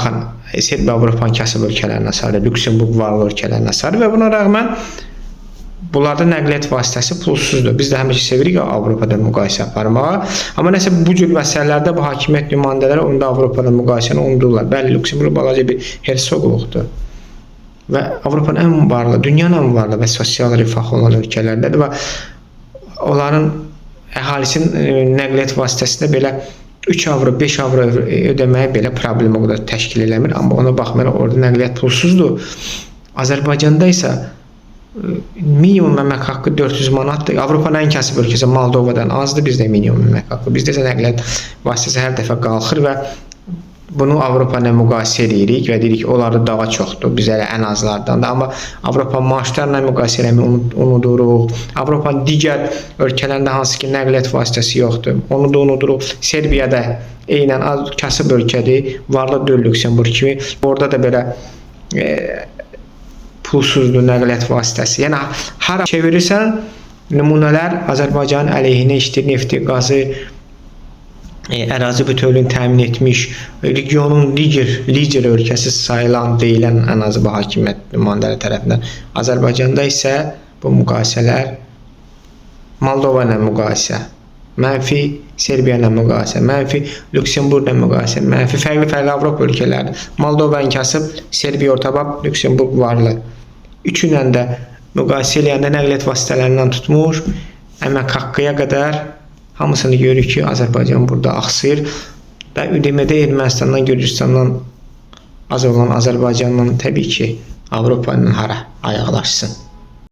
baxın, Serbiya Avropanın kasıb ölkələrinə sarı, Lüksemburq varlı ölkələrinə sarı və buna rəğmən bunlarda nəqliyyat vasitəsi pulsuzdur. Biz də həmişə sevirik Avropada müqayisə aparmağa. Amma nəsə bu cür məsələlərdə bu hakimiyyət nümayəndələri onda Avropada müqayisəni unudurlar. Bəli, Lüksemburq balaca bir hersoqluqdur. Və Avropanın ən varlı, dünyanın ən varlı və sosial rifah olan ölkələrdədir və onların əhalisinin nəqliyyat vasitəsində belə 3 avro, 5 avro ödəməyə belə problem o qədər təşkil eləmir. Amma ona baxmayaraq orada nəqliyyat pulsuzdur. Azərbaycanda isə minimum əmək haqqı 400 manatdır. Avropanın ən kasıb ölkəsi Moldovadan azdır, bizdə minimum əmək haqqı. Bizdə isə nəqliyyat vasitəsi hər dəfə qalxır və bunu Avropa ilə müqayisə edirik və deyirik onlarda daha çoxdur, bizə ən azlardandır. Amma Avropa maaşlarla müqayisə eləməyi unuduruq. Avropanın digər ölkələrində hansı ki nəqliyyat vasitəsi yoxdur, onu da unuduruq. Serbiyada eynən kasıb ölkədir, varlı deyil Lüksemburq kimi. Orada da belə pulsuzdur nəqliyyat vasitəsi. Yəni hara çevirirsən nümunələr Azərbaycanın əleyhinə işdir, nefti, qazı, ərazi bütövlüyünü təmin etmiş, regionun lider ölkəsi sayılan, deyilən ən azı bu hakimiyyət nümayəndələri tərəfindən. Azərbaycanda isə bu müqayisələr Moldova ilə müqayisə, mənfi Serbiya ilə müqayisə, mənfi Lüksemburq ilə müqayisə, mənfi fərqli Avropa ölkələri. Moldova kasıb, Serbiya ortabab, Lüksemburq varlı. Üçünlə də müqayisə eləyəndə nəqliyyat vasitələrindən tutmuş, əmək haqqıya qədər hamısını görürük ki, Azərbaycan burada axsayır və ÜDM-də Ermənistandan, Gürcüstandan az olan Azərbaycandan təbii ki, Avropa ilə hara ayaqlaşsın.